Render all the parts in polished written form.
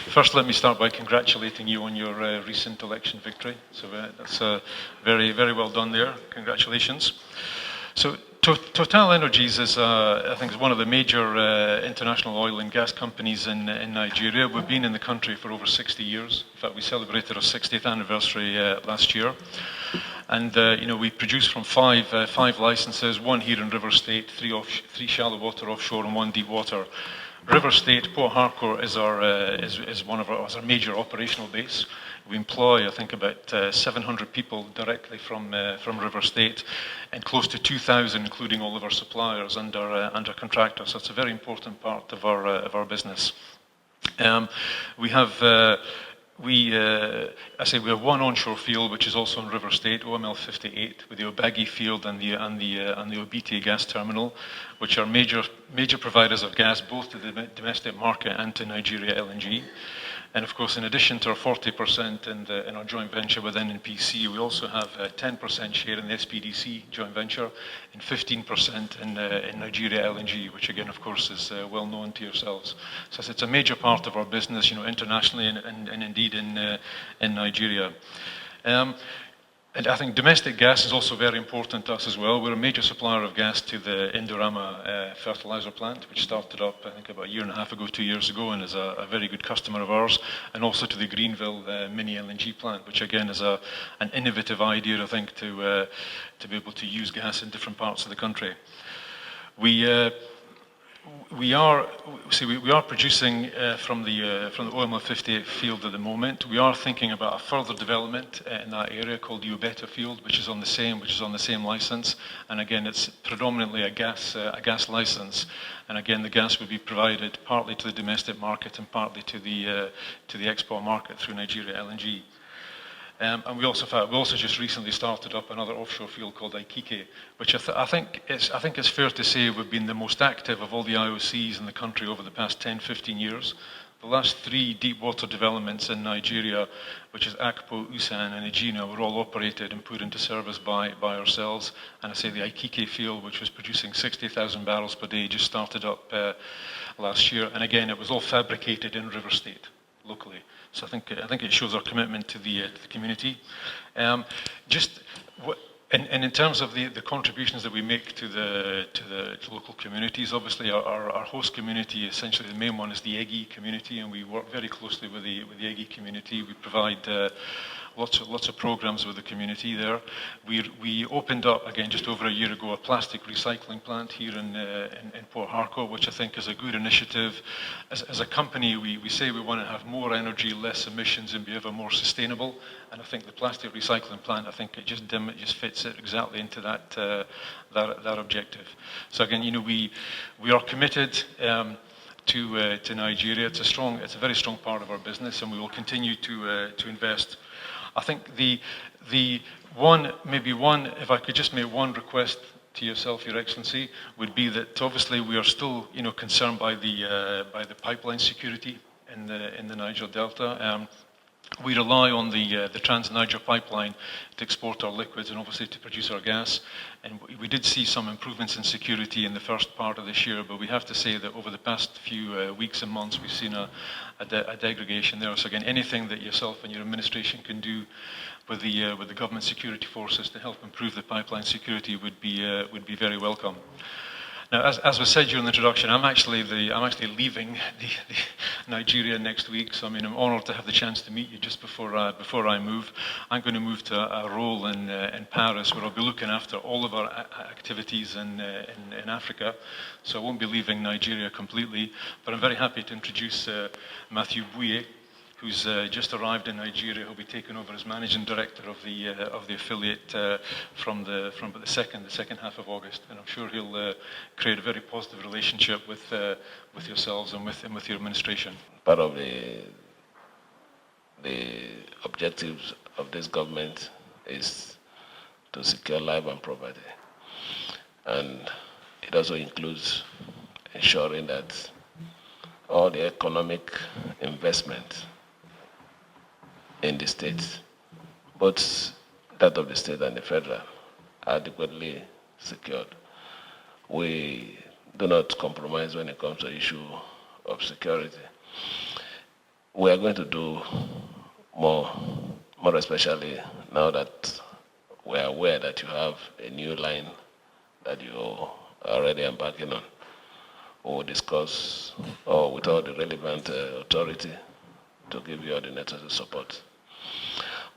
first let me start by congratulating you on your recent election victory. So that's very, very well done there. Congratulations. So Total Energies is, I think, is one of the major international oil and gas companies in Nigeria. We've been in the country for over 60 years. In fact, we celebrated our 60th anniversary last year. And we produce from five licenses, one here in River State, three shallow water offshore and one deep water. River State, Port Harcourt is our major operational base. We employ, I think, about 700 people directly from River State, and close to 2,000, including all of our suppliers under contractors. So it's a very important part of our business. We have one onshore field, which is also in River State, OML 58, with the Obagi field and the Obiti gas terminal, which are major providers of gas both to the domestic market and to Nigeria LNG. And of course, in addition to our 40% in our joint venture with NNPC, we also have a 10% share in the SPDC joint venture and 15% in Nigeria LNG, which again, of course, is well known to yourselves. So it's a major part of our business, internationally and indeed in Nigeria. And I think domestic gas is also very important to us as well. We're a major supplier of gas to the Indorama fertilizer plant, which started up, I think, about a year and a half ago, 2 years ago, and is a very good customer of ours, and also to the Greenville mini LNG plant, which again is an innovative idea, I think, to be able to use gas in different parts of the country. We are producing from the OML 58 field at the moment. We are thinking about a further development in that area called the Ubeta field, which is on the same license. And again, it's predominantly a gas license. And again, the gas will be provided partly to the domestic market and partly to the export market through Nigeria LNG. And we also just recently started up another offshore field called Ikike, which I think it's fair to say we've been the most active of all the IOCs in the country over the past 10, 15 years. The last 3 deep water developments in Nigeria, which is Akpo, Usan and Egina, were all operated and put into service by ourselves. And I say the Ikike field, which was producing 60,000 barrels per day, just started up last year. And again, it was all fabricated in River State, locally. So I think it shows our commitment to the community. And in terms of the contributions that we make to the local communities, obviously our host community, essentially the main one is the Egi community, and we work very closely with the Egi community. We provide lots of programs with the community there. We opened up, again, just over a year ago, a plastic recycling plant here in Port Harcourt, which I think is a good initiative. As a company, we say we want to have more energy, less emissions, and be ever more sustainable. And I think the plastic recycling plant, I think it just fits it exactly into that objective. So again, we are committed to Nigeria. It's a very strong part of our business, and we will continue to invest. I think if I could just make one request to yourself, Your Excellency, would be that obviously we are still, concerned by the pipeline security in the Niger Delta. We rely on the Trans-Niger pipeline to export our liquids and obviously to produce our gas. And we did see some improvements in security in the first part of this year, but we have to say that over the past few weeks and months, we've seen a degradation there. So again, anything that yourself and your administration can do with the government security forces to help improve the pipeline security would be very welcome. Now, as was said during the introduction, I'm actually leaving Nigeria next week. So I'm honoured to have the chance to meet you just before I move. I'm going to move to a role in Paris, where I'll be looking after all of our activities in Africa. So I won't be leaving Nigeria completely. But I'm very happy to introduce Matthew Bouye, who's just arrived in Nigeria. He'll be taking over as managing director of the affiliate from the second half of August, and I'm sure he'll create a very positive relationship with yourselves and with your administration. Part of the objectives of this government is to secure life and property, and it also includes ensuring that all the economic investment in the states, both that of the state and the federal, are adequately secured. We do not compromise when it comes to the issue of security. we are going to do more especially now that we are aware that you have a new line that you are already embarking on. We will discuss with all the relevant authority to give you all the necessary support.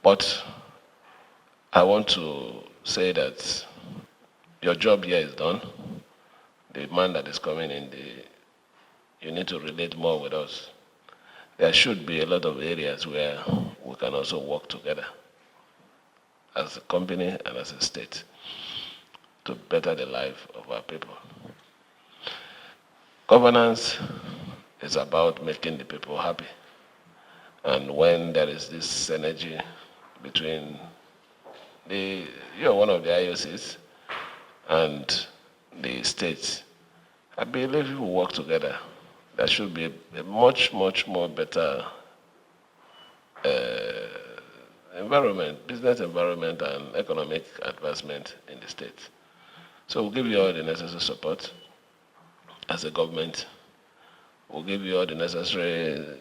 But I want to say that your job here is done. The man that is coming in, you need to relate more with us. There should be a lot of areas where we can also work together as a company and as a state to better the life of our people. Governance is about making the people happy. And when there is this synergy between you're one of the IOCs and the states, I believe if we work together, there should be a much, much more better environment, business environment and economic advancement in the state. So we'll give you all the necessary support as a government. We'll give you all the necessary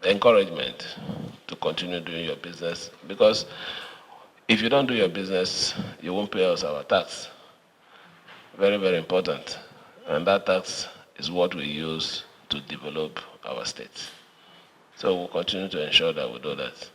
encouragement to continue doing your business, because if you don't do your business, you won't pay us our tax. Very, very important. And that tax is what we use to develop our state. So we'll continue to ensure that we do that.